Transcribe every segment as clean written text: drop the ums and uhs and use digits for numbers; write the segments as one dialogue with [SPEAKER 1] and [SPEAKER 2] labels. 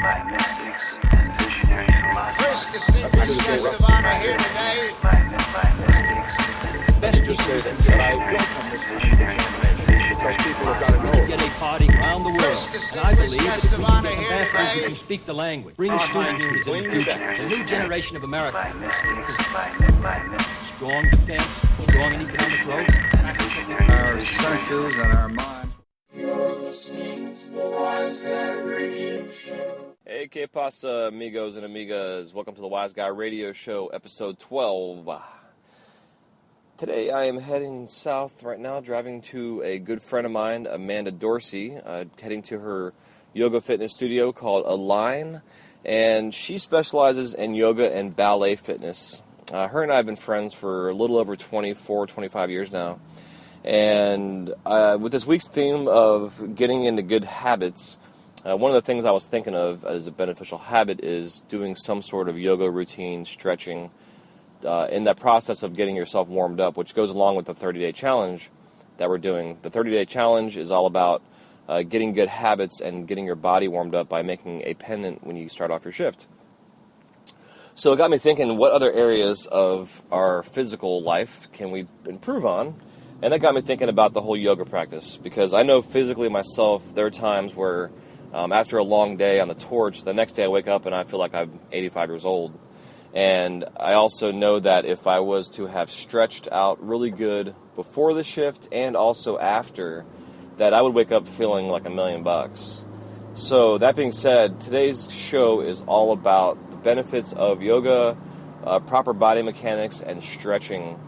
[SPEAKER 1] by mystics and visionary philosophers.
[SPEAKER 2] Guest of honor here today.
[SPEAKER 1] By mystics
[SPEAKER 3] Best to say that I welcome this
[SPEAKER 1] visionary
[SPEAKER 3] because people have got to know.
[SPEAKER 4] Get a party around the world, and I believe that if we
[SPEAKER 2] of
[SPEAKER 4] can
[SPEAKER 2] honor
[SPEAKER 4] get
[SPEAKER 2] here
[SPEAKER 4] ambassadors who
[SPEAKER 2] today.
[SPEAKER 4] can speak the language, bring students into the future, a new generation of
[SPEAKER 1] by
[SPEAKER 4] Americans,
[SPEAKER 1] mystics by mystics
[SPEAKER 4] strong defense, strong in economic growth.
[SPEAKER 1] and visionary
[SPEAKER 5] Our senses and our minds.
[SPEAKER 6] Hey, que pasa, amigos and amigas? Welcome to the Wise Guy Radio Show, episode 12. Today I am heading south right now, driving to a good friend of mine, Amanda Dorsey, heading to her yoga fitness studio called Align, and she specializes in yoga and ballet fitness. Her and I have been friends for a little over 24, 25 years now, and with this week's theme of getting into good habits, one of the things I was thinking of as a beneficial habit is doing some sort of yoga routine, stretching, in that process of getting yourself warmed up, which goes along with the 30-day challenge that we're doing. The 30-day challenge is all about getting good habits and getting your body warmed up by making a pendant when you start off your shift. So it got me thinking, what other areas of our physical life can we improve on? And that got me thinking about the whole yoga practice, because I know physically myself, there are times where after a long day on the torch, the next day I wake up and I feel like I'm 85 years old. And I also know that if I was to have stretched out really good before the shift and also after, that I would wake up feeling like $1,000,000. So that being said, today's show is all about the benefits of yoga, proper body mechanics, and stretching.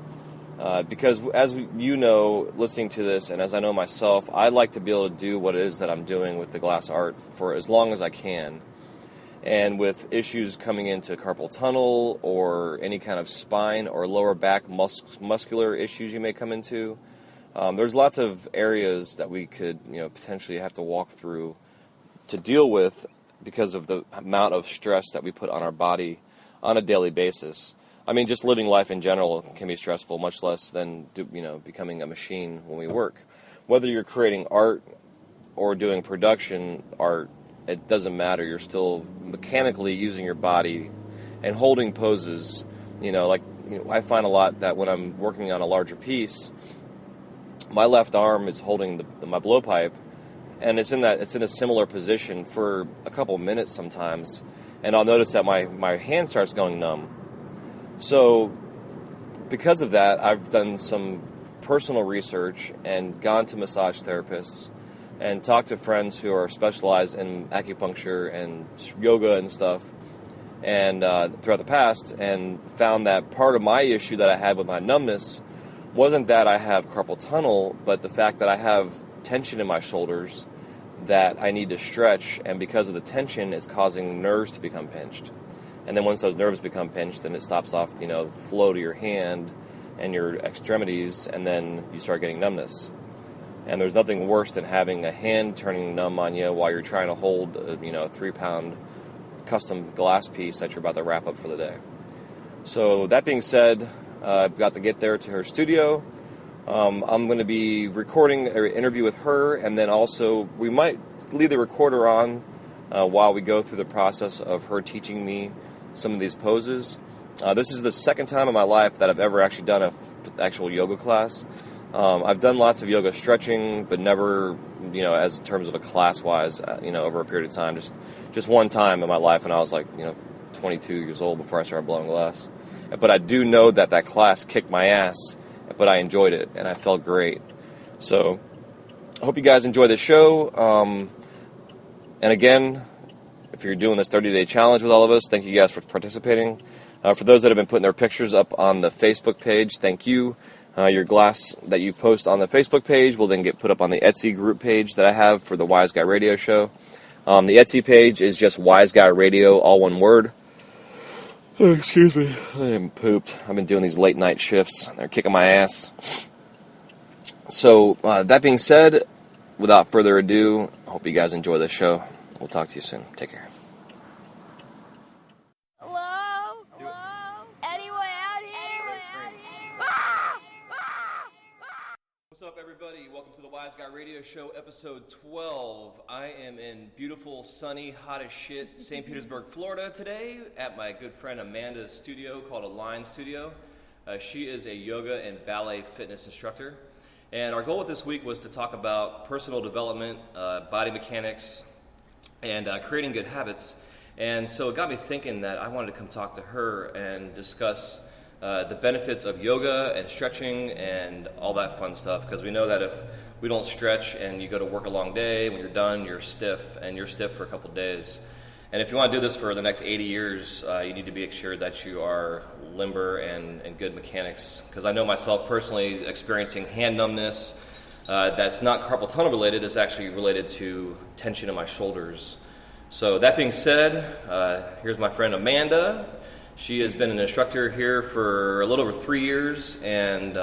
[SPEAKER 6] Because as you know, listening to this, and as I know myself, I like to be able to do what it is that I'm doing with the glass art for as long as I can. And with issues coming into carpal tunnel or any kind of spine or lower back muscular issues you may come into, there's lots of areas that we could, potentially have to walk through to deal with because of the amount of stress that we put on our body on a daily basis. I mean, just living life in general can be stressful, much less than, becoming a machine when we work. Whether you're creating art or doing production art, it doesn't matter. You're still mechanically using your body and holding poses. I find a lot that when I'm working on a larger piece, my left arm is holding my blowpipe, and it's in a similar position for a couple minutes sometimes, and I'll notice that my hand starts going numb. So, because of that, I've done some personal research and gone to massage therapists and talked to friends who are specialized in acupuncture and yoga and stuff, and throughout the past, and found that part of my issue that I had with my numbness wasn't that I have carpal tunnel, but the fact that I have tension in my shoulders that I need to stretch, and because of the tension, it's causing nerves to become pinched. And then once those nerves become pinched, then it stops off, flow to your hand and your extremities, and then you start getting numbness. And there's nothing worse than having a hand turning numb on you while you're trying to hold a 3-pound custom glass piece that you're about to wrap up for the day. So that being said, I've got to get there to her studio. I'm going to be recording an interview with her, and then also we might leave the recorder on while we go through the process of her teaching me some of these poses. This is the second time in my life that I've ever actually done an actual yoga class. I've done lots of yoga stretching, but never, as in terms of a class-wise, over a period of time. Just one time in my life when I was 22 years old before I started blowing glass. But I do know that class kicked my ass, but I enjoyed it, and I felt great. So I hope you guys enjoy the show. And again, if you're doing this 30-day challenge with all of us, thank you guys for participating. For those that have been putting their pictures up on the Facebook page, thank you. Your glass that you post on the Facebook page will then get put up on the Etsy group page that I have for the Wise Guy Radio Show. The Etsy page is just Wise Guy Radio, all one word. Oh, excuse me, I am pooped. I've been doing these late night shifts. They're kicking my ass. So, that being said, without further ado, I hope you guys enjoy this show. We'll talk to you soon. Take care.
[SPEAKER 7] Hello? Hello? Anyone out here? Ah! Ah!
[SPEAKER 6] What's up, everybody? Welcome to the Wise Guy Radio Radio Show, episode 12. I am in beautiful, sunny, hot as shit St. Petersburg, Florida today at my good friend Amanda's studio called Align Studio. She is a yoga and ballet fitness instructor. And our goal with this week was to talk about personal development, body mechanics, and creating good habits. And so it got me thinking that I wanted to come talk to her and discuss the benefits of yoga and stretching and all that fun stuff, because we know that if we don't stretch and you go to work a long day, when you're done, you're stiff, and you're stiff for a couple days. And if you want to do this for the next 80 years, you need to be assured that you are limber and good mechanics. Because I know myself personally experiencing hand numbness that's not carpal tunnel related, is actually related to tension in my shoulders. So that being said, here's my friend Amanda. She has been an instructor here for a little over 3 years, and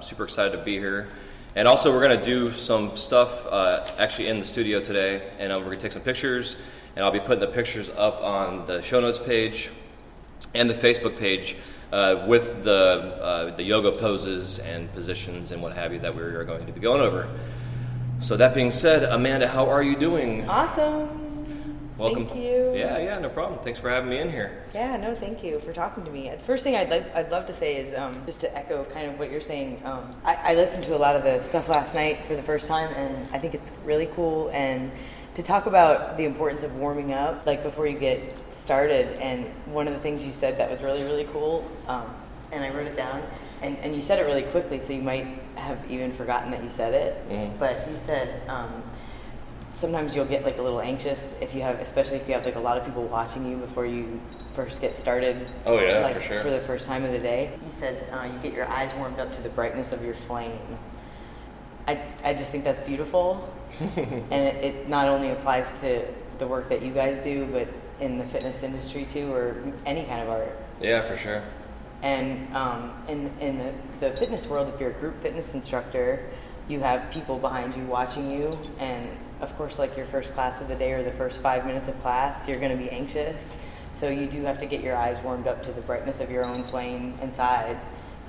[SPEAKER 6] super excited to be here. And also we're going to do some stuff actually in the studio today, and we're going to take some pictures, and I'll be putting the pictures up on the show notes page and the Facebook page with the yoga poses and positions and what have you that we are going to be going over. So that being said, Amanda, how are you doing?
[SPEAKER 8] Awesome.
[SPEAKER 6] Welcome.
[SPEAKER 8] Thank you.
[SPEAKER 6] Yeah, no problem. Thanks for having me in here.
[SPEAKER 8] Yeah, no, thank you for talking to me. The first thing I'd love to say is just to echo kind of what you're saying. I listened to a lot of the stuff last night for the first time, and I think it's really cool. And to talk about the importance of warming up, like before you get started. And one of the things you said that was really, really cool, and I wrote it down, and you said it really quickly, so you might have even forgotten that you said it. Mm-hmm. But you said, sometimes you'll get like a little anxious especially if you have like a lot of people watching you before you first get started.
[SPEAKER 6] Oh yeah,
[SPEAKER 8] like,
[SPEAKER 6] for sure.
[SPEAKER 8] For the first time of the day. You said you get your eyes warmed up to the brightness of your flame. I just think that's beautiful. And it not only applies to the work that you guys do, but in the fitness industry too, or any kind of art.
[SPEAKER 6] Yeah, for sure.
[SPEAKER 8] And in the fitness world, if you're a group fitness instructor, you have people behind you watching you, and of course, like your first class of the day or the first 5 minutes of class, you're going to be anxious. So you do have to get your eyes warmed up to the brightness of your own flame inside,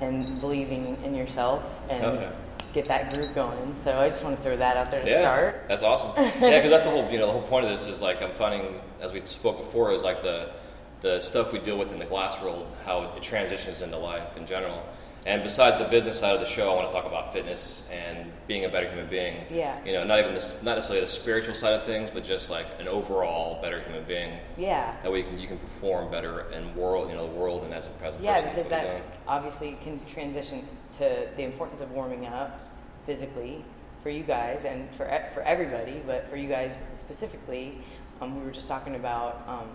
[SPEAKER 8] and believing in yourself, and get that group going. So I just want to throw that out there to start.
[SPEAKER 6] That's awesome. Yeah, because that's the whole point of this is like I'm finding, as we spoke before, is like the stuff we deal with in the glass world, how it transitions into life in general. And besides the business side of the show, I want to talk about fitness and being a better human being.
[SPEAKER 8] Yeah.
[SPEAKER 6] Not necessarily the spiritual side of things, but just like an overall better human being.
[SPEAKER 8] Yeah.
[SPEAKER 6] That way you can perform better in the world and as a person.
[SPEAKER 8] Yeah, because that obviously can transition to the importance of warming up physically for you guys and for everybody, but for you guys specifically, we were just talking about.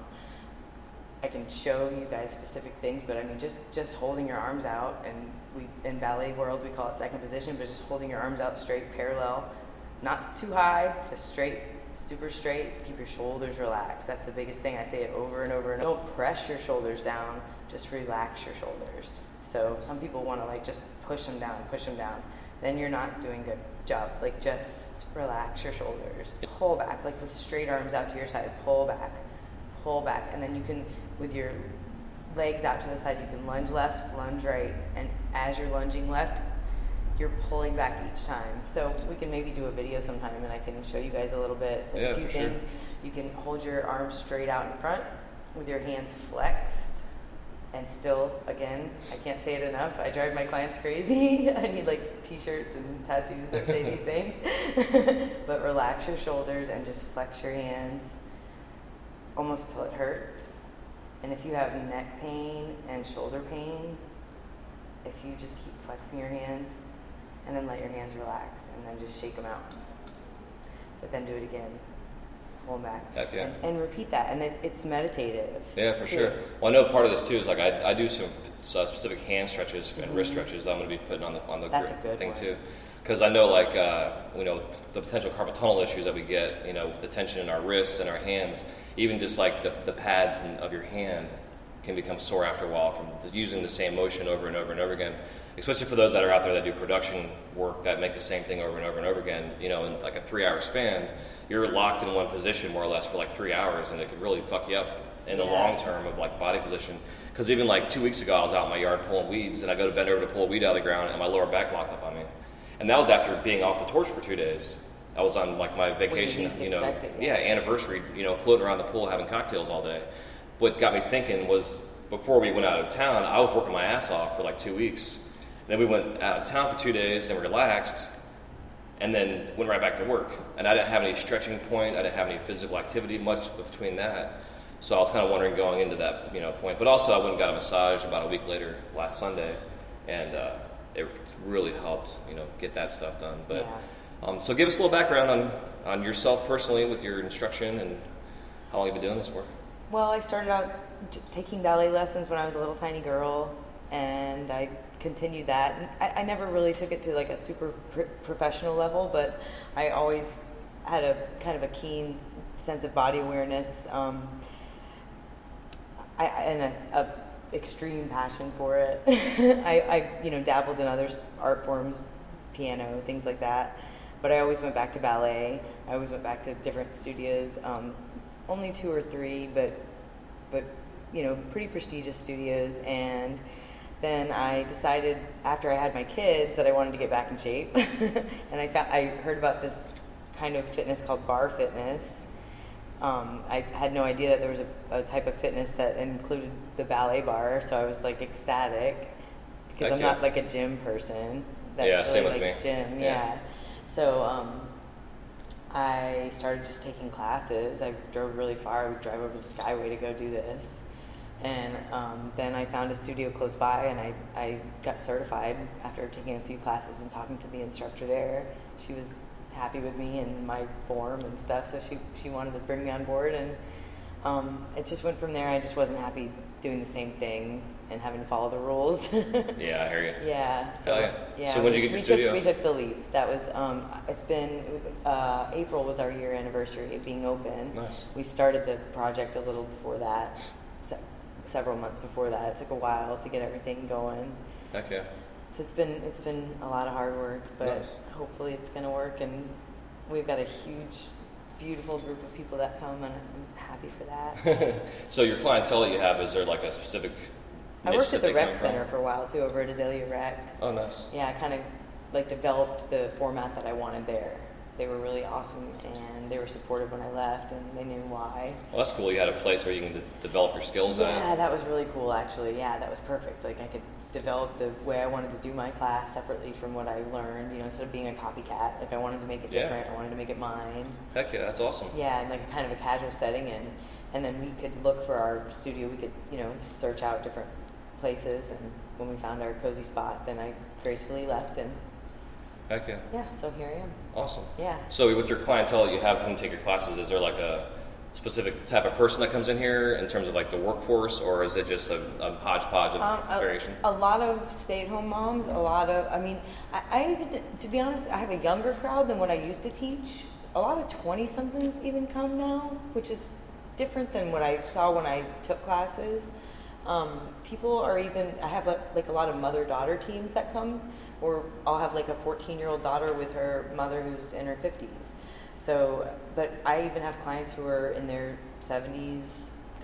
[SPEAKER 8] I can show you guys specific things, but I mean, just holding your arms out, and in ballet world we call it second position, but just holding your arms out straight, parallel, not too high, just straight, super straight. Keep your shoulders relaxed. That's the biggest thing. I say it over and over and over. Don't press your shoulders down. Just relax your shoulders. So some people want to like just push them down. Then you're not doing a good job. Like just relax your shoulders. Pull back, like with straight arms out to your side. Pull back, and then you can, with your legs out to the side, you can lunge left, lunge right, and as you're lunging left, you're pulling back each time. So we can maybe do a video sometime, and I can show you guys a little bit, a few things. Sure. You can hold your arms straight out in front with your hands flexed, and still, again, I can't say it enough, I drive my clients crazy. I need like t-shirts and tattoos that say these things. But relax your shoulders and just flex your hands almost till it hurts. And if you have neck pain and shoulder pain, if you just keep flexing your hands and then let your hands relax and then just shake them out. But then do it again. Pull them back.
[SPEAKER 6] Heck yeah.
[SPEAKER 8] And repeat that. And it's meditative.
[SPEAKER 6] Yeah, for sure. Well, I know part of this too is like I do some specific hand stretches and wrist stretches that I'm going to be putting on the
[SPEAKER 8] That's a good
[SPEAKER 6] thing
[SPEAKER 8] one.
[SPEAKER 6] too. Because I know like the potential carpal tunnel issues that we get, the tension in our wrists and our hands, even just like the pads of your hand can become sore after a while from using the same motion over and over and over again. Especially for those that are out there that do production work that make the same thing over and over and over again, in like a 3-hour span, you're locked in one position more or less for like 3 hours, and it could really fuck you up in the long term of like body position. Because even like 2 weeks ago, I was out in my yard pulling weeds, and I go to bend over to pull a weed out of the ground, and my lower back locked up on me. And that was after being off the torch for 2 days. I was on like my vacation,
[SPEAKER 8] least expect it, yeah.
[SPEAKER 6] anniversary, floating around the pool having cocktails all day. What got me thinking was before we went out of town, I was working my ass off for like 2 weeks. Then we went out of town for 2 days and relaxed, and then went right back to work. And I didn't have any stretching point. I didn't have any physical activity much between that. So I was kind of wondering going into that point. But also I went and got a massage about a week later last Sunday, and it really helped get that stuff done. But so give us a little background on yourself personally with your instruction and how long you've been doing this for.
[SPEAKER 8] Well, I started out taking ballet lessons when I was a little tiny girl, and I continued that. And I never really took it to like a super professional level, but I always had a kind of a keen sense of body awareness, and a extreme passion for it. I dabbled in other art forms, piano, things like that, but I always went back to ballet. I always went back to different studios, only 2 or 3, but pretty prestigious studios. And then I decided after I had my kids that I wanted to get back in shape, and I heard about this kind of fitness called bar fitness. I had no idea that there was a type of fitness that included the ballet bar, so I was like ecstatic because I'm not like a gym person that really
[SPEAKER 6] same with
[SPEAKER 8] likes
[SPEAKER 6] me.
[SPEAKER 8] Gym. Yeah. So I started just taking classes. I drove really far. I would drive over the Skyway to go do this. And then I found a studio close by, and I got certified after taking a few classes and talking to the instructor there. She was happy with me and my form and stuff, so she wanted to bring me on board, and it just went from there. I just wasn't happy doing the same thing and having to follow the rules.
[SPEAKER 6] Yeah, I hear you.
[SPEAKER 8] Yeah. So,
[SPEAKER 6] Hell yeah. So when did you get your studio?
[SPEAKER 8] We took the leap. That was, it's been, April was our year anniversary of being open.
[SPEAKER 6] Nice.
[SPEAKER 8] We started the project a little before that, several months before that. It took a while to get everything going.
[SPEAKER 6] Okay.
[SPEAKER 8] So it's been a lot of hard work, but
[SPEAKER 6] nice.
[SPEAKER 8] Hopefully it's going to work, and we've got a huge, beautiful group of people that come, and I'm happy for that.
[SPEAKER 6] So your clientele that you have, is there like a specific niche
[SPEAKER 8] I worked
[SPEAKER 6] that
[SPEAKER 8] at the
[SPEAKER 6] they
[SPEAKER 8] rec
[SPEAKER 6] come from?
[SPEAKER 8] center for a while too, over at Azalea Rec.
[SPEAKER 6] Oh, nice.
[SPEAKER 8] Yeah, I kind of like developed the format that I wanted there. They were really awesome, and they were supportive when I left, and they knew why.
[SPEAKER 6] Well, that's cool. You had a place where you can develop your skills at.
[SPEAKER 8] Yeah, that was really cool, actually. Yeah, that was perfect. Like, I could develop the way I wanted to do my class separately from what I learned, instead of being a copycat. Like, I wanted to make it different. I wanted to make it mine.
[SPEAKER 6] Heck yeah, that's awesome.
[SPEAKER 8] Yeah, in like a kind of a casual setting, and then we could look for our studio. We could, search out different places, and when we found our cozy spot, then I gracefully left, and
[SPEAKER 6] heck yeah.
[SPEAKER 8] yeah, so here I am.
[SPEAKER 6] Awesome.
[SPEAKER 8] Yeah.
[SPEAKER 6] So with your clientele that you have come take your classes, is there like a specific type of person that comes in here in terms of like the workforce, or is it just a hodgepodge of variation?
[SPEAKER 8] A lot of stay-at-home moms, I even, to be honest, I have a younger crowd than what I used to teach. A lot of 20-somethings even come now, which is different than what I saw when I took classes. People are even, I have like a lot of mother-daughter teams that come, or I'll have like a 14-year-old daughter with her mother who's in her 50s. So, but I even have clients who are in their 70s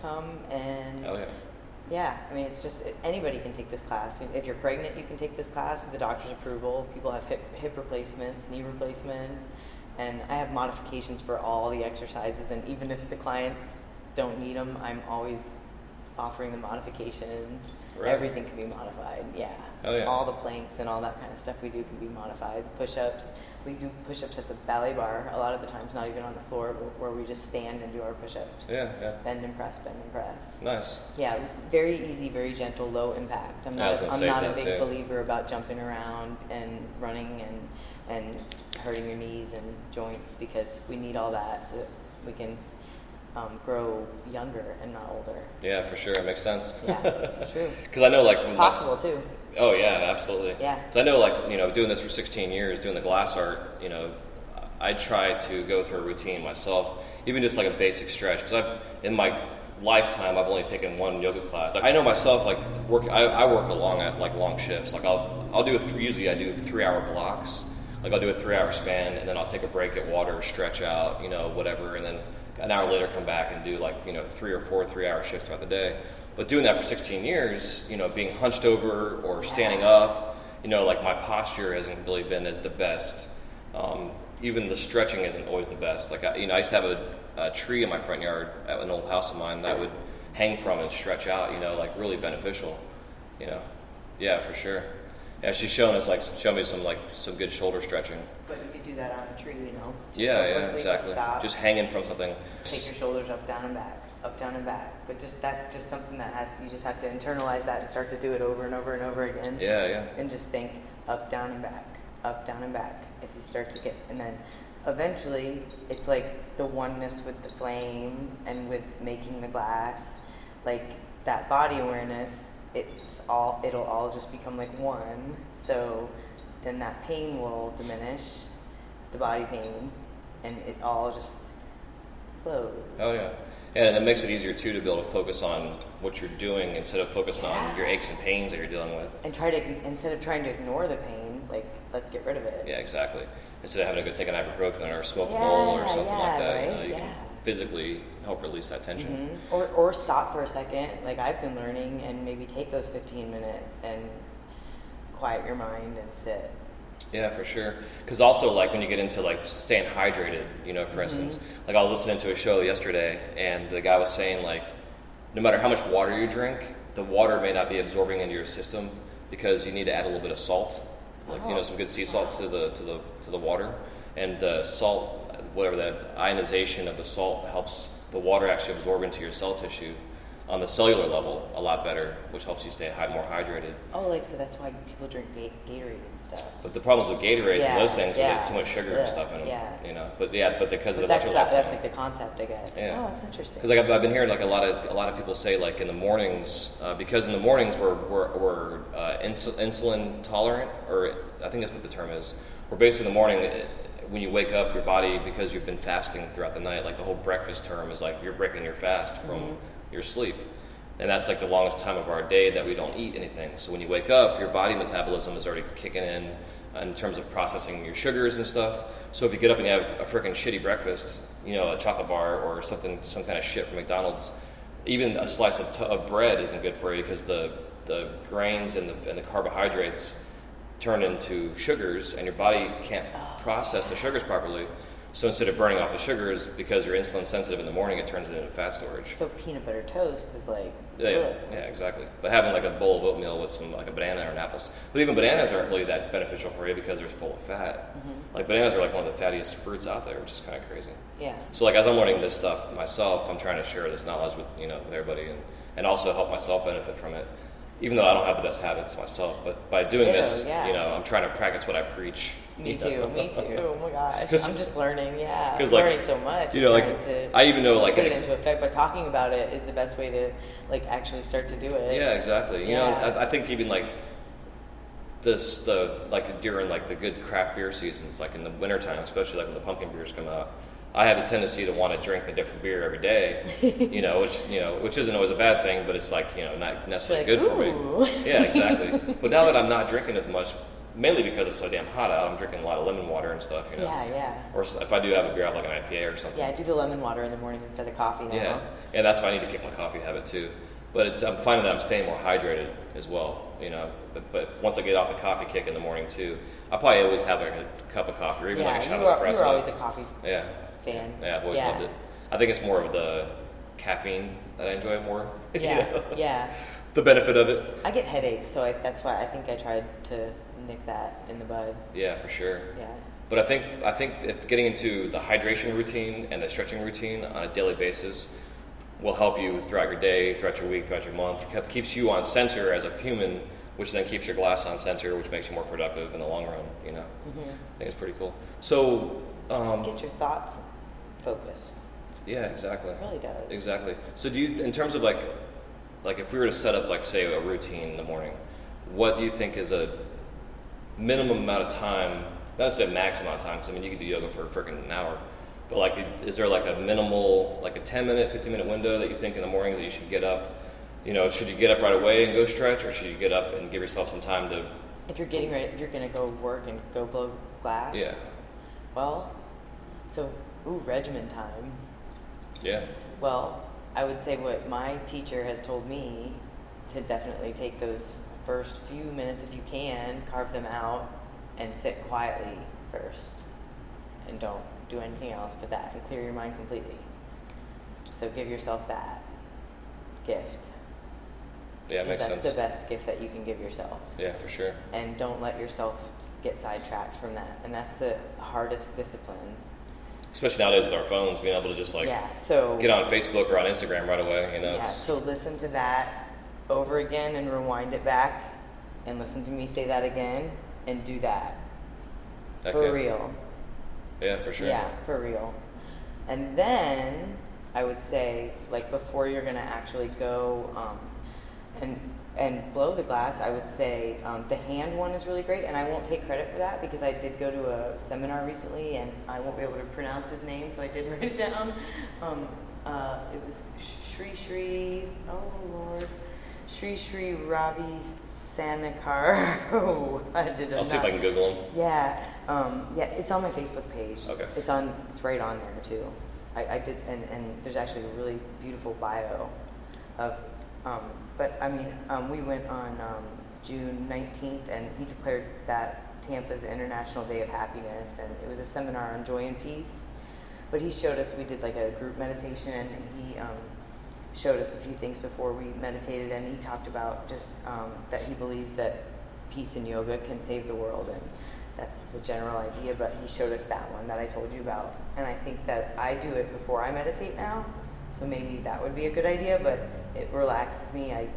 [SPEAKER 8] come, and yeah, it's just anybody can take this class. If you're pregnant, you can take this class with the doctor's approval. People have hip replacements, knee replacements, and I have modifications for all the exercises, and even if the clients don't need them, I'm always offering the modifications. Right. Everything can be modified. Yeah.
[SPEAKER 6] Oh, yeah.
[SPEAKER 8] All the planks and all that kind of stuff we do can be modified. Push-ups. We do push-ups at the ballet bar a lot of the times, not even on the floor, but where we just stand and do our push-ups.
[SPEAKER 6] Yeah, yeah.
[SPEAKER 8] Bend and press, bend and press.
[SPEAKER 6] Nice.
[SPEAKER 8] Yeah, very easy, very gentle, low impact. I'm not a big believer about jumping around and running and hurting your knees and joints, because we need all that so we can grow younger and not older.
[SPEAKER 6] Yeah, for sure. It makes sense.
[SPEAKER 8] Yeah, it's true.
[SPEAKER 6] Because I know, like,
[SPEAKER 8] possible too.
[SPEAKER 6] Oh yeah, absolutely.
[SPEAKER 8] Yeah.
[SPEAKER 6] Because I know, like, doing this for 16 years, doing the glass art, I try to go through a routine myself, even just like a basic stretch. Because in my lifetime, I've only taken one yoga class. I know myself, like, I work along at like long shifts. Like I'll do usually I do 3-hour blocks. Like I'll do a 3-hour span, and then I'll take a break, get water, stretch out, whatever, and then an hour later come back and do 3 or 4 3-hour shifts throughout the day. But doing that for 16 years, being hunched over or standing up, like my posture hasn't really been at the best. even the stretching isn't always the best. Like I used to have a tree in my front yard at an old house of mine that I would hang from and stretch out. Like really beneficial. Yeah, for sure. Yeah, she's showing me some good shoulder stretching.
[SPEAKER 8] But you could do that on a tree,
[SPEAKER 6] Yeah,
[SPEAKER 8] quickly,
[SPEAKER 6] exactly.
[SPEAKER 8] Stop,
[SPEAKER 6] Just hanging from something.
[SPEAKER 8] take your shoulders up, down, and back. But that's just something that you just have to internalize that and start to do it over and over and over again.
[SPEAKER 6] Yeah.
[SPEAKER 8] And just think up, down, and back, up, down, and back. If you start to get, and then eventually it's like the oneness with the flame and with making the glass, like that body awareness. It'll all just become like one. So then that pain will diminish, the body pain, and it all just flows.
[SPEAKER 6] Oh yeah. And it makes it easier too to be able to focus on what you're doing instead of focusing on your aches and pains that you're dealing with.
[SPEAKER 8] And instead of trying to ignore the pain, like let's get rid of it.
[SPEAKER 6] Yeah, exactly. Instead of having to go take an ibuprofen or smoke a bowl or something like that,
[SPEAKER 8] right?
[SPEAKER 6] you can physically help release that tension.
[SPEAKER 8] Mm-hmm. Or stop for a second, like I've been learning, and maybe take those 15 minutes and quiet your mind and sit.
[SPEAKER 6] Yeah, for sure. Because also, like, when you get into, like, staying hydrated, for instance, like, I was listening to a show yesterday, and the guy was saying, like, no matter how much water you drink, the water may not be absorbing into your system because you need to add a little bit of salt, like, some good sea salt to the water. And the salt, whatever that ionization of the salt helps the water actually absorb into your cell tissue on the cellular level a lot better, which helps you stay more hydrated.
[SPEAKER 8] Oh, so that's why people drink Gatorade and stuff.
[SPEAKER 6] But the problems with Gatorades and those things, we get too much sugar and stuff in them.
[SPEAKER 8] Yeah.
[SPEAKER 6] But because of the
[SPEAKER 8] that's
[SPEAKER 6] electrolytes.
[SPEAKER 8] That's like the concept, I guess.
[SPEAKER 6] Yeah.
[SPEAKER 8] Oh, that's interesting.
[SPEAKER 6] Because I've been hearing like a lot of people say like in the mornings, because in the mornings we're insulin tolerant, or I think that's what the term is. We're basically in the morning. When you wake up, your body, because you've been fasting throughout the night, like the whole breakfast term is like you're breaking your fast from your sleep. And that's like the longest time of our day that we don't eat anything. So when you wake up, your body metabolism is already kicking in terms of processing your sugars and stuff. So if you get up and you have a freaking shitty breakfast, a chocolate bar or some kind of shit from McDonald's, even a slice of bread isn't good for you because the grains and the carbohydrates turn into sugars, and your body can't process the sugars properly. So instead of burning off the sugars, because you're insulin sensitive in the morning, it turns it into fat storage.
[SPEAKER 8] So peanut butter toast is like...
[SPEAKER 6] Yeah, exactly. But having like a bowl of oatmeal with some like a banana or an apple. But even bananas aren't really that beneficial for you because they're full of fat. Like bananas are like one of the fattiest fruits out there, which is kind of crazy.
[SPEAKER 8] Yeah.
[SPEAKER 6] So like as I'm learning this stuff myself, I'm trying to share this knowledge with with everybody and also help myself benefit from it. Even though I don't have the best habits myself, but by doing this, I'm trying to practice what I preach.
[SPEAKER 8] Me too. Oh my gosh. I'm just learning, I'm
[SPEAKER 6] like,
[SPEAKER 8] learning so much.
[SPEAKER 6] I even know like...
[SPEAKER 8] put it into effect, but talking about it is the best way to like actually start to do it.
[SPEAKER 6] Yeah, exactly. I think even like during like the good craft beer seasons, like in the wintertime, especially like when the pumpkin beers come out, I have a tendency to want to drink a different beer every day, which isn't always a bad thing, but it's like, not necessarily good for me. Yeah, exactly. But now that I'm not drinking as much, mainly because it's so damn hot out, I'm drinking a lot of lemon water and stuff,
[SPEAKER 8] Yeah.
[SPEAKER 6] Or if I do have a beer, I have like an IPA or something.
[SPEAKER 8] Yeah, I do the lemon water in the morning instead of coffee now.
[SPEAKER 6] Yeah, that's why I need to kick my coffee habit too. But I'm finding that I'm staying more hydrated as well, But once I get off the coffee kick in the morning too, I probably always have like a cup of coffee or even like a shot of espresso.
[SPEAKER 8] You were always a coffee fan.
[SPEAKER 6] Yeah, I've always loved it. I think it's more of the caffeine that I enjoy more.
[SPEAKER 8] Yeah.
[SPEAKER 6] The benefit of it.
[SPEAKER 8] I get headaches, so that's why I think I tried to nip that in the bud.
[SPEAKER 6] Yeah, for sure.
[SPEAKER 8] Yeah.
[SPEAKER 6] But I think if getting into the hydration routine and the stretching routine on a daily basis will help you throughout your day, throughout your week, throughout your month. It keeps you on center as a human, which then keeps your glass on center, which makes you more productive in the long run. I think it's pretty cool. So
[SPEAKER 8] get your thoughts focused.
[SPEAKER 6] Yeah, exactly.
[SPEAKER 8] It really does.
[SPEAKER 6] Exactly. So do you, in terms of like if we were to set up like say a routine in the morning, what do you think is a minimum amount of time? Not to say max amount of time, because I mean you can do yoga for freaking an hour. But like, is there like a minimal, like a 10-minute, 15-minute window that you think in the mornings that you should get up? Should you get up right away and go stretch, or should you get up and give yourself some time to?
[SPEAKER 8] If you're getting ready, if you're gonna go work and go blow glass.
[SPEAKER 6] Yeah.
[SPEAKER 8] Well, regimen time.
[SPEAKER 6] Yeah.
[SPEAKER 8] Well, I would say what my teacher has told me to definitely take those first few minutes if you can, carve them out, and sit quietly first. and don't do anything else but that, and clear your mind completely. So give yourself that gift.
[SPEAKER 6] Yeah, it makes sense.
[SPEAKER 8] That's the best gift that you can give yourself.
[SPEAKER 6] Yeah, for sure.
[SPEAKER 8] And don't let yourself get sidetracked from that. And that's the hardest discipline.
[SPEAKER 6] Especially nowadays with our phones, being able to just
[SPEAKER 8] so
[SPEAKER 6] get on Facebook or on Instagram right away. You know.
[SPEAKER 8] Yeah. So listen to that over again and rewind it back, and listen to me say that again, and do that. For real.
[SPEAKER 6] Yeah, for sure.
[SPEAKER 8] Yeah, for real. And then I would say, like, before you're gonna actually go and blow the glass, I would say the hand one is really great, and I won't take credit for that because I did go to a seminar recently, and I won't be able to pronounce his name, so I did write it down. It was Sri Ravi Sanakar.
[SPEAKER 6] I'll see if I can Google him.
[SPEAKER 8] Yeah, it's on my Facebook page.
[SPEAKER 6] Okay.
[SPEAKER 8] It's right on there too. I did, and there's actually a really beautiful bio of, but I mean, we went on June 19th, and he declared that Tampa's International Day of Happiness, and it was a seminar on joy and peace. But he showed us, we did like a group meditation, and he showed us a few things before we meditated, and he talked about just that he believes that peace and yoga can save the world, and that's the general idea, but he showed us that one that I told you about. And I think that I do it before I meditate now, so maybe that would be a good idea, but it relaxes me. I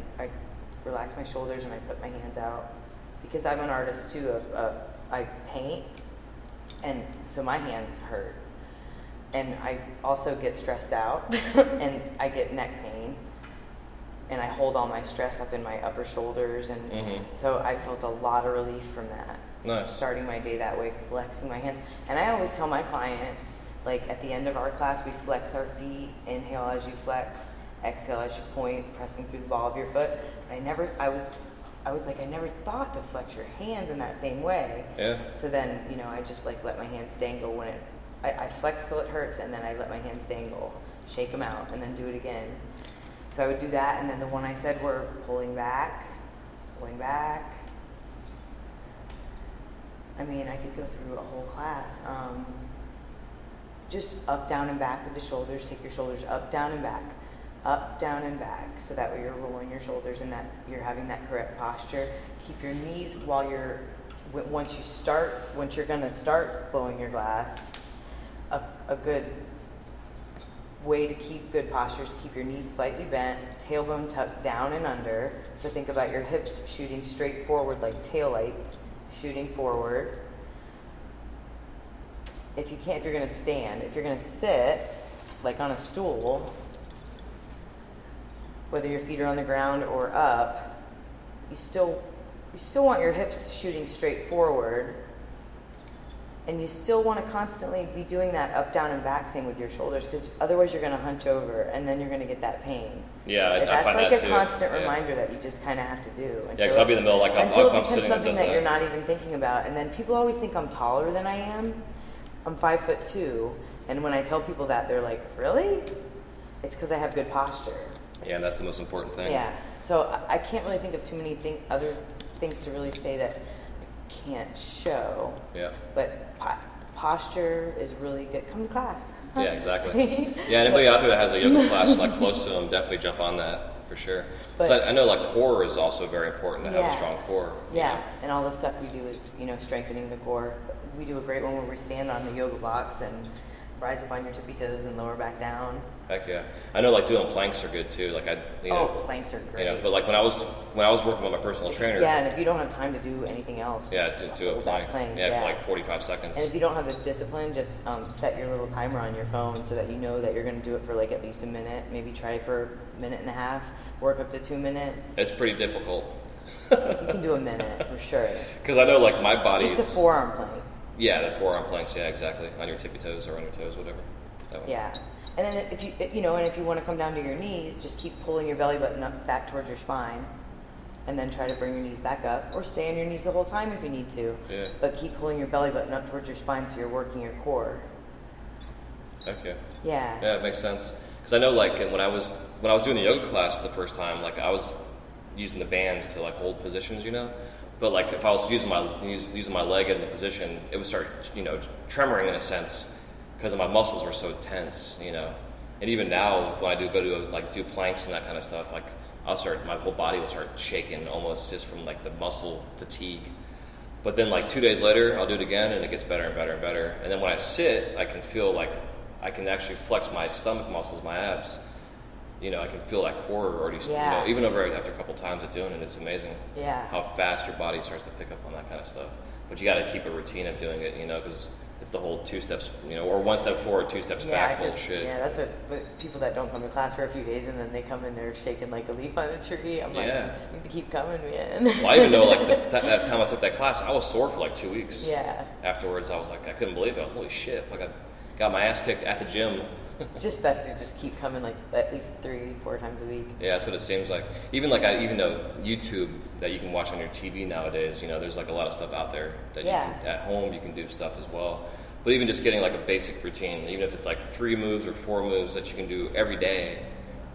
[SPEAKER 8] relax my shoulders and I put my hands out. Because I'm an artist too, I paint, and so my hands hurt. And I also get stressed out, and I get neck pain, and I hold all my stress up in my upper shoulders, and so I felt a lot of relief from that.
[SPEAKER 6] Nice.
[SPEAKER 8] Starting my day that way, flexing my hands. And I always tell my clients, like at the end of our class, we flex our feet, inhale as you flex, exhale as you point, pressing through the ball of your foot. I was like, I never thought to flex your hands in that same way.
[SPEAKER 6] Yeah.
[SPEAKER 8] So then, I just like let my hands dangle when I flex till it hurts, and then I let my hands dangle, shake them out, and then do it again. So I would do that, and then the one I said were pulling back. I mean, I could go through a whole class. Just up, down, and back with the shoulders. Take your shoulders up, down, and back. Up, down, and back. So that way you're rolling your shoulders and that you're having that correct posture. Keep your knees once you're going to start blowing your glass, a good way to keep good posture is to keep your knees slightly bent, tailbone tucked down and under. So think about your hips shooting straight forward like taillights, shooting forward. If you're going to stand, if you're going to sit, like on a stool, whether your feet are on the ground or up, you still want your hips shooting straight forward, and you still want to constantly be doing that up, down, and back thing with your shoulders, because otherwise you're going to hunch over, and then you're going to get that pain.
[SPEAKER 6] Yeah, I find
[SPEAKER 8] that's like
[SPEAKER 6] that
[SPEAKER 8] a
[SPEAKER 6] too.
[SPEAKER 8] constant reminder that you just kind of have to do.
[SPEAKER 6] Yeah, because I'll be in the middle, like
[SPEAKER 8] until
[SPEAKER 6] I'm
[SPEAKER 8] it becomes
[SPEAKER 6] sitting and
[SPEAKER 8] something
[SPEAKER 6] does
[SPEAKER 8] that you're not even thinking about. And then people always think I'm taller than I am. I'm 5'2", and when I tell people that, they're like, "Really?" It's because I have good posture.
[SPEAKER 6] Yeah, that's the most important thing.
[SPEAKER 8] Yeah. So I can't really think of too many other things to really say that I can't show.
[SPEAKER 6] Yeah.
[SPEAKER 8] But posture is really good. Come to class.
[SPEAKER 6] Yeah, exactly. Yeah, anybody out there that has a yoga class like close to them, definitely jump on that for sure.
[SPEAKER 8] But
[SPEAKER 6] I know like core is also very important to have a strong core.
[SPEAKER 8] Yeah, and all the stuff we do is strengthening the core. We do a great one where we stand on the yoga blocks and rise up on your tippy toes and lower back down.
[SPEAKER 6] Heck yeah. I know like doing planks are good too. Like
[SPEAKER 8] planks are great.
[SPEAKER 6] But like when I was working with my personal trainer.
[SPEAKER 8] Yeah, and if you don't have time to do anything else,
[SPEAKER 6] yeah, do a plank. Yeah, for like 45 seconds.
[SPEAKER 8] And if you don't have the discipline, just set your little timer on your phone so that you know that you're going to do it for like at least a minute. Maybe try for a minute and a half. Work up to 2 minutes.
[SPEAKER 6] It's pretty difficult.
[SPEAKER 8] You can do a minute for sure.
[SPEAKER 6] Because I know like my body.
[SPEAKER 8] It's the forearm plank.
[SPEAKER 6] Yeah, the forearm planks. Yeah, exactly. On your tippy toes or on your toes, whatever. That one.
[SPEAKER 8] Yeah. And then if you want to come down to your knees, just keep pulling your belly button up back towards your spine, and then try to bring your knees back up, or stay on your knees the whole time if you need to.
[SPEAKER 6] Yeah.
[SPEAKER 8] But keep pulling your belly button up towards your spine so you're working your core.
[SPEAKER 6] Okay.
[SPEAKER 8] Yeah.
[SPEAKER 6] Yeah, it makes sense. Because I know like when I was doing the yoga class for the first time, like I was using the bands to like hold positions, But But like if I was using my leg in the position, it would start, tremoring in a sense because my muscles were so tense, And even now, when I do planks and that kind of stuff, like my whole body will start shaking almost just from like the muscle fatigue. But then like 2 days later, I'll do it again, and it gets better and better and better. And then when I sit, I can feel like I can actually flex my stomach muscles, my abs. I can feel that core already.
[SPEAKER 8] Yeah.
[SPEAKER 6] Even after a couple times of doing it, it's amazing.
[SPEAKER 8] Yeah.
[SPEAKER 6] How fast your body starts to pick up on that kind of stuff. But you got to keep a routine of doing it, because it's the whole 2 steps, or 1 step forward, 2 steps back bullshit.
[SPEAKER 8] Yeah, that's what people that don't come to class for a few days and then they come in, they're shaking like a leaf on a tree. I'm like, you just need to keep coming, man.
[SPEAKER 6] Well, I even know, like, that time I took that class, I was sore for like 2 weeks.
[SPEAKER 8] Yeah.
[SPEAKER 6] Afterwards, I was like, I couldn't believe it. I was, holy shit. Like, I got my ass kicked at the gym.
[SPEAKER 8] It's just best to just keep coming like at least 3-4 times a week.
[SPEAKER 6] Yeah, that's what it seems like. Even though YouTube that you can watch on your TV nowadays, there's like a lot of stuff out there that at home you can do stuff as well. But even just getting like a basic routine, even if it's like 3 moves or 4 moves that you can do every day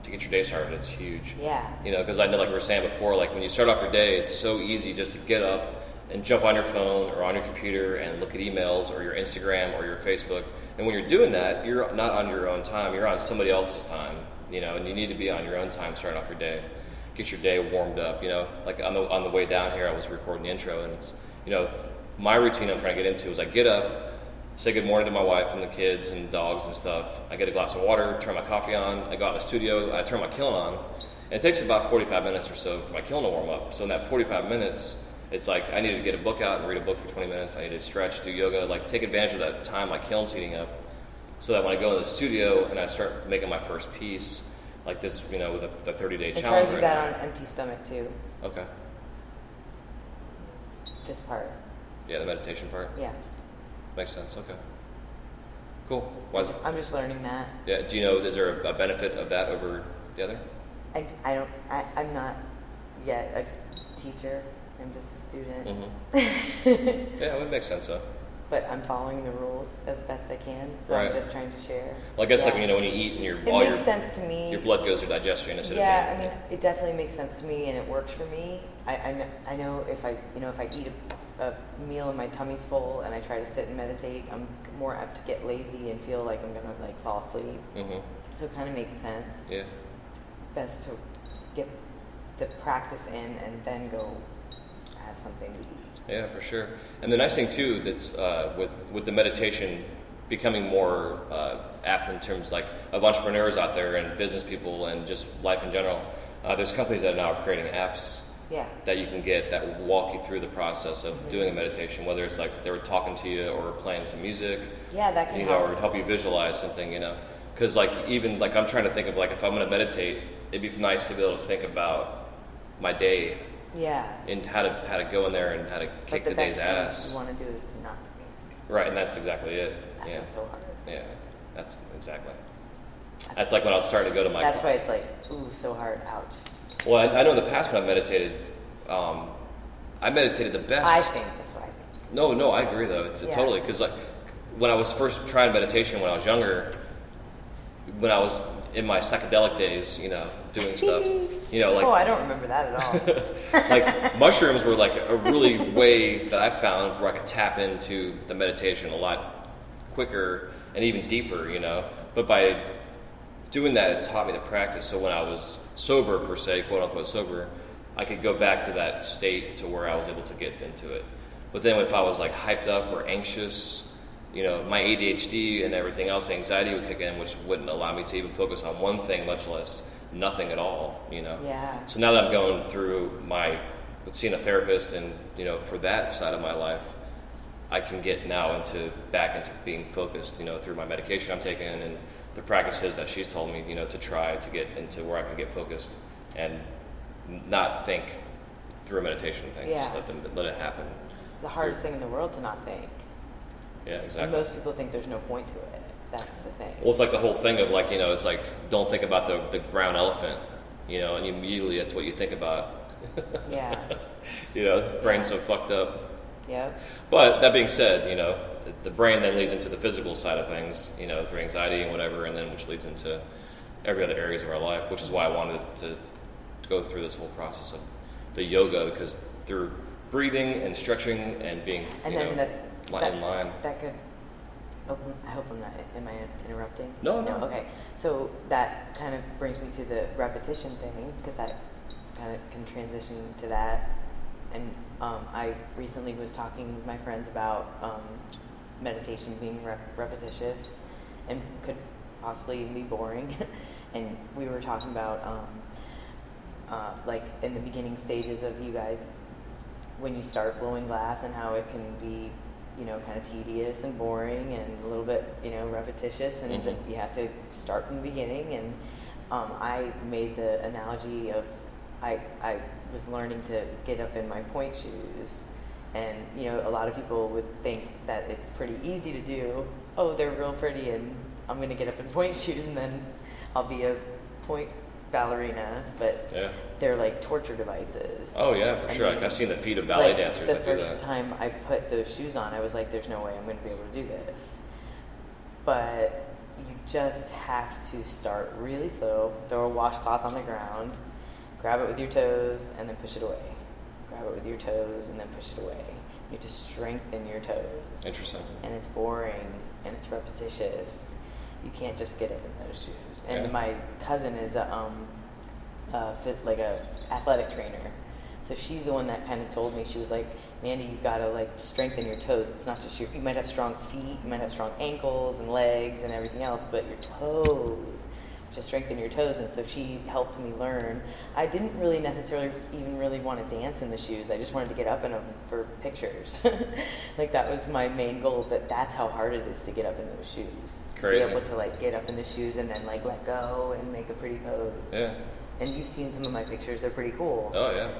[SPEAKER 6] to get your day started, it's huge.
[SPEAKER 8] Yeah.
[SPEAKER 6] Because I know, like we were saying before, like when you start off your day, it's so easy just to get up and jump on your phone or on your computer and look at emails or your Instagram or your Facebook. And when you're doing that, you're not on your own time, you're on somebody else's time, and you need to be on your own time starting off your day. Get your day warmed up, like on the way down here, I was recording the intro, and it's, my routine I'm trying to get into is I get up, say good morning to my wife and the kids and dogs and stuff. I get a glass of water, turn my coffee on, I go out in the studio, I turn my kiln on, and it takes about 45 minutes or so for my kiln to warm up. So in that 45 minutes, it's like I need to get a book out and read a book for 20 minutes. I need to stretch, do yoga, like take advantage of that time my kiln's heating up, so that when I go in the studio and I start making my first piece, like this, the 30-day challenge.
[SPEAKER 8] I try to do that on an empty stomach too.
[SPEAKER 6] Okay.
[SPEAKER 8] This part.
[SPEAKER 6] Yeah, the meditation part.
[SPEAKER 8] Yeah.
[SPEAKER 6] Makes sense. Okay. Cool. Why is it?
[SPEAKER 8] I'm just learning that.
[SPEAKER 6] Yeah. Do you know? Is there a benefit of that over the other?
[SPEAKER 8] I'm not yet a teacher. I'm just a student.
[SPEAKER 6] Mm-hmm. Yeah, it makes sense though.
[SPEAKER 8] But I'm following the rules as best I can, so I'm just trying to share.
[SPEAKER 6] Well, I guess like when you eat and
[SPEAKER 8] it makes sense to me.
[SPEAKER 6] Your blood goes to digestion instead of
[SPEAKER 8] I mean, it definitely makes sense to me, and it works for me. I know if I eat a meal and my tummy's full, and I try to sit and meditate, I'm more apt to get lazy and feel like I'm gonna like fall asleep.
[SPEAKER 6] Mm-hmm.
[SPEAKER 8] So it kind of makes sense.
[SPEAKER 6] Yeah.
[SPEAKER 8] It's best to get the practice in and then go have something to eat.
[SPEAKER 6] Yeah, for sure. And the nice thing too, that's with the meditation becoming more apt in terms like of entrepreneurs out there and business people and just life in general. There's companies that are now creating apps that you can get that will walk you through the process of doing a meditation, whether it's like they were talking to you or playing some music.
[SPEAKER 8] Yeah, that can help.
[SPEAKER 6] Or help you visualize something, Because like even like I'm trying to think of like if I'm going to meditate, it'd be nice to be able to think about my day.
[SPEAKER 8] Yeah.
[SPEAKER 6] And how to go in there and how to kick the day's ass.
[SPEAKER 8] What you want to do is to not think.
[SPEAKER 6] Right, and that's exactly it.
[SPEAKER 8] That's so hard.
[SPEAKER 6] Yeah, that's exactly. That's like when I was starting to go to my...
[SPEAKER 8] That's why it's like, ooh, so hard, ouch.
[SPEAKER 6] Well, I know in the past when I meditated the best.
[SPEAKER 8] I think, that's what I think.
[SPEAKER 6] No, I agree though. It's totally, because like when I was first trying meditation when I was younger, when I was in my psychedelic days, doing stuff, like...
[SPEAKER 8] Oh, I don't remember that at all.
[SPEAKER 6] Like mushrooms were like a really way that I found where I could tap into the meditation a lot quicker and even deeper, But by doing that, it taught me the practice. So when I was sober, per se, quote unquote sober, I could go back to that state to where I was able to get into it. But then if I was like hyped up or anxious, my ADHD and everything else, anxiety would kick in, which wouldn't allow me to even focus on one thing, much less nothing at all,
[SPEAKER 8] Yeah.
[SPEAKER 6] So now that I'm going through seeing a therapist and, for that side of my life, I can get now back into being focused, through my medication I'm taking and the practices that she's told me, to try to get into where I can get focused and not think through a meditation thing.
[SPEAKER 8] Yeah.
[SPEAKER 6] Just let it happen.
[SPEAKER 8] It's the hardest thing in the world to not think.
[SPEAKER 6] Yeah, exactly.
[SPEAKER 8] And most people think there's no point to it. That's the thing.
[SPEAKER 6] Well, it's like the whole thing of like, it's like, don't think about the brown elephant, and immediately that's what you think about.
[SPEAKER 8] Yeah.
[SPEAKER 6] The brain's so fucked up.
[SPEAKER 8] Yeah.
[SPEAKER 6] But that being said, the brain then leads into the physical side of things, through anxiety and whatever, and then which leads into every other areas of our life, which is why I wanted to go through this whole process of the yoga, because through breathing and stretching and being
[SPEAKER 8] And
[SPEAKER 6] you
[SPEAKER 8] then
[SPEAKER 6] know, in line.
[SPEAKER 8] That could open. I hope I'm not. Am I interrupting?
[SPEAKER 6] No.
[SPEAKER 8] Okay. So that kind of brings me to the repetition thing, because that kind of can transition to that. And I recently was talking with my friends about meditation being repetitious and could possibly even be boring. And we were talking about like in the beginning stages of you guys when you start blowing glass, and how it can be, you know, kind of tedious and boring and a little bit, you know, repetitious, and that you have to start from the beginning. And I made the analogy of I was learning to get up in my point shoes, and you know, a lot of people would think that it's pretty easy to do. Oh, they're real pretty, and I'm going to get up in point shoes, and then I'll be a point ballerina. But they're like torture devices.
[SPEAKER 6] Oh yeah, for sure. Like, I've seen the feet of ballet dancers
[SPEAKER 8] the
[SPEAKER 6] that do that.
[SPEAKER 8] first time I put those shoes on, I was like, there's no way I'm going to be able to do this. But you just have to start really slow, throw a washcloth on the ground, grab it with your toes, and then push it away. Grab it with your toes, and then push it away. You have to strengthen your toes.
[SPEAKER 6] Interesting.
[SPEAKER 8] And it's boring, and it's repetitious. You can't just get it in those shoes. And my cousin is like a athletic trainer. So she's the one that kind of told me, she was like, Mandy, you gotta like strengthen your toes. It's not just you might have strong feet, you might have strong ankles and legs and everything else, but your toes, just strengthen your toes. And so she helped me learn. I didn't really necessarily even really want to dance in the shoes. I just wanted to get up in them for pictures. Like that was my main goal, but that's how hard it is to get up in those shoes.
[SPEAKER 6] Crazy.
[SPEAKER 8] To be able to like get up in the shoes and then like let go and make a pretty pose.
[SPEAKER 6] Yeah.
[SPEAKER 8] And you've seen some of my pictures, they're pretty cool.
[SPEAKER 6] Oh yeah.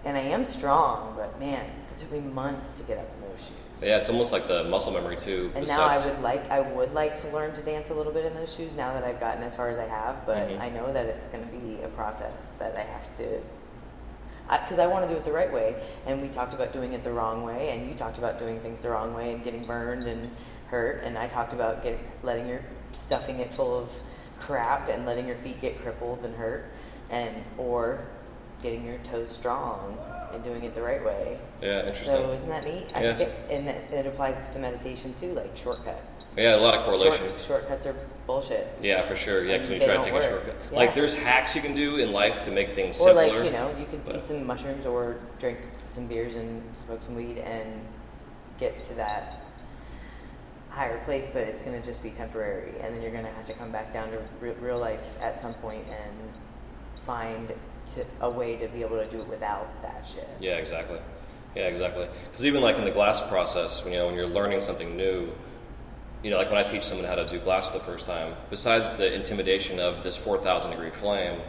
[SPEAKER 8] And I am strong, but man, it took me months to get up in those shoes.
[SPEAKER 6] Yeah, it's almost like the muscle memory too.
[SPEAKER 8] And now I would like to learn to dance a little bit in those shoes now that I've gotten as far as I have, but I know that it's going to be a process that I have to, because I want to do it the right way. And we talked about doing it the wrong way, and you talked about doing things the wrong way and getting burned and hurt, and I talked about stuffing it full of crap and letting your feet get crippled and hurt, or getting your toes strong and doing it the right way.
[SPEAKER 6] Yeah, interesting.
[SPEAKER 8] So isn't that neat?
[SPEAKER 6] Yeah.
[SPEAKER 8] I think it applies to the meditation too, like shortcuts.
[SPEAKER 6] Yeah, a lot of correlation.
[SPEAKER 8] Shortcuts are bullshit.
[SPEAKER 6] Yeah, for sure. Yeah, because when you
[SPEAKER 8] They
[SPEAKER 6] try to
[SPEAKER 8] don't
[SPEAKER 6] take
[SPEAKER 8] work.
[SPEAKER 6] a shortcut.
[SPEAKER 8] Yeah.
[SPEAKER 6] Like there's hacks you can do in life to make things
[SPEAKER 8] Or
[SPEAKER 6] simpler.
[SPEAKER 8] like, you know, you can eat some mushrooms or drink some beers and smoke some weed and get to that higher place, but it's going to just be temporary. And then you're going to have to come back down to real life at some point and find a way to be able to do it without that shit.
[SPEAKER 6] Yeah, exactly. Because even like in the glass process, when you're learning something new, you know, like when I teach someone how to do glass for the first time, besides the intimidation of this 4,000 degree flame,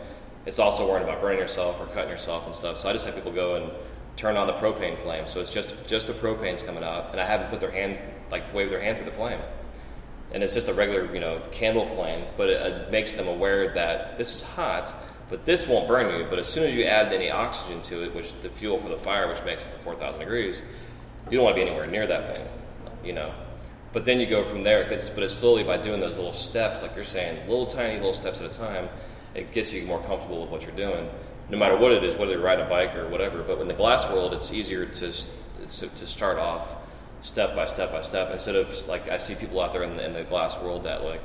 [SPEAKER 6] it's also worrying about burning yourself or cutting yourself and stuff. So I just have people go and turn on the propane flame. So it's just the propane's coming out, and I have them put their hand, like wave their hand through the flame. And it's just a regular, you know, candle flame, but it makes them aware that this is hot, but this won't burn you. But as soon as you add any oxygen to it, which the fuel for the fire, which makes it to 4,000 degrees, you don't want to be anywhere near that thing, you know. But then you go from there, but it's slowly by doing those little steps, like you're saying, tiny little steps at a time, it gets you more comfortable with what you're doing, no matter what it is, whether you're riding a bike or whatever. But in the glass world, it's easier to start off step by step by step, instead of like I see people out there in the glass world that like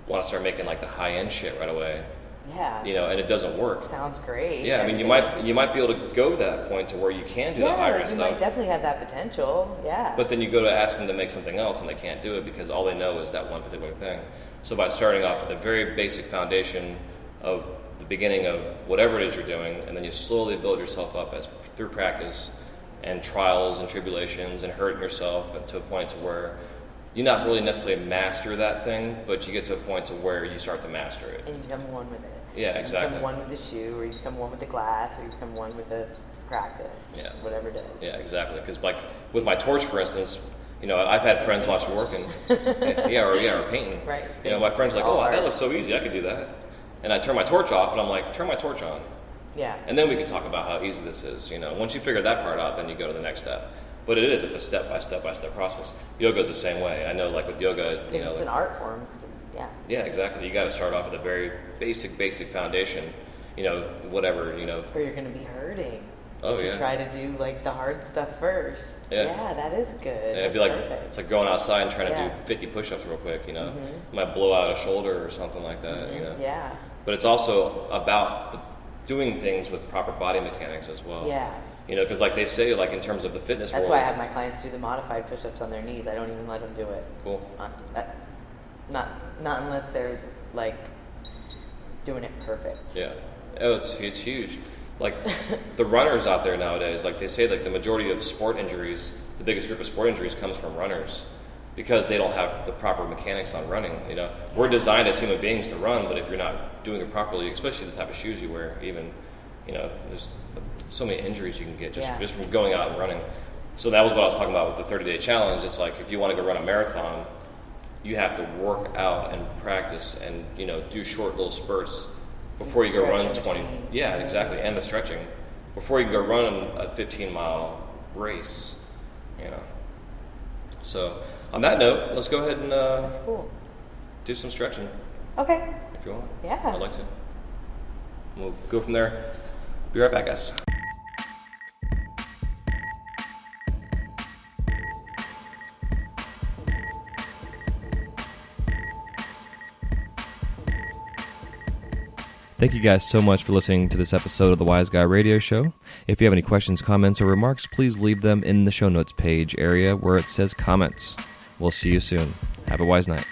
[SPEAKER 6] want to start making like the high end shit right away.
[SPEAKER 8] Yeah.
[SPEAKER 6] You know, and it doesn't work.
[SPEAKER 8] Sounds great.
[SPEAKER 6] Yeah, I mean, you might be able to go to that point to where you can do the higher end stuff.
[SPEAKER 8] You might definitely have that potential. Yeah.
[SPEAKER 6] But then you go to ask them to make something else, and they can't do it because all they know is that one particular thing. So by starting off with a very basic foundation of the beginning of whatever it is you're doing, and then you slowly build yourself up through practice and trials and tribulations and hurting yourself to a point to where you not really necessarily master that thing, but you get to a point to where you start to master it.
[SPEAKER 8] And you become one with it.
[SPEAKER 6] Yeah, exactly.
[SPEAKER 8] You become one with the shoe, or you become one with the glass, or you become one with the practice.
[SPEAKER 6] Yeah.
[SPEAKER 8] Whatever it is.
[SPEAKER 6] Yeah, exactly. Because like with my torch, for instance, you know, I've had friends watch me working. or painting.
[SPEAKER 8] Right.
[SPEAKER 6] You know, my friends are like,
[SPEAKER 8] All
[SPEAKER 6] that
[SPEAKER 8] art.
[SPEAKER 6] looks so easy, I could do that. And I turn my torch off, and I'm like, turn my torch on.
[SPEAKER 8] Yeah.
[SPEAKER 6] And then we can talk about how easy this is. You know, once you figure that part out, then you go to the next step. But it's a step by step process. Yoga's the same way. I know, like with yoga, you know,
[SPEAKER 8] It's an art form. Yeah.
[SPEAKER 6] Yeah, exactly. You got to start off with a very basic foundation. You know, whatever. You know.
[SPEAKER 8] Or you're going to be hurting.
[SPEAKER 6] Oh,
[SPEAKER 8] if you
[SPEAKER 6] yeah.
[SPEAKER 8] try to do like the hard stuff first.
[SPEAKER 6] Yeah.
[SPEAKER 8] That is good.
[SPEAKER 6] Yeah, it'd be
[SPEAKER 8] That's
[SPEAKER 6] like
[SPEAKER 8] perfect.
[SPEAKER 6] it's like going outside and trying to
[SPEAKER 8] Yeah.
[SPEAKER 6] do 50 push-ups real quick. You know, you might blow out a shoulder or something like that. You know.
[SPEAKER 8] Yeah.
[SPEAKER 6] But it's also about doing things with proper body mechanics as well.
[SPEAKER 8] Yeah.
[SPEAKER 6] You know, because like they say, like in terms of the fitness
[SPEAKER 8] That's
[SPEAKER 6] world.
[SPEAKER 8] why I have my clients do the modified push-ups on their knees. I don't even let them do it.
[SPEAKER 6] Cool.
[SPEAKER 8] Not unless they're like doing it perfect.
[SPEAKER 6] Yeah. Oh, it's huge. Like the runners out there nowadays, like they say, like the majority of sport injuries, the biggest group of sport injuries comes from runners because they don't have the proper mechanics on running. You know, we're designed as human beings to run, but if you're not doing it properly, especially the type of shoes you wear, even, you know, there's so many injuries you can get just from going out and running. So that was what I was talking about with the 30-day challenge. It's like if you want to go run a marathon, you have to work out and practice and, you know, do short little spurts before you go run 20. Yeah, exactly. And the stretching before you can go run a 15-mile race, you know. So on that note, let's go ahead and
[SPEAKER 8] That's cool.
[SPEAKER 6] do some stretching
[SPEAKER 8] Okay.
[SPEAKER 6] if you want.
[SPEAKER 8] Yeah.
[SPEAKER 6] I'd like to. We'll go from there. Be right back, guys. Thank you guys so much for listening to this episode of the Wise Guy Radio Show. If you have any questions, comments, or remarks, please leave them in the show notes page area where it says comments. We'll see you soon. Have a wise night.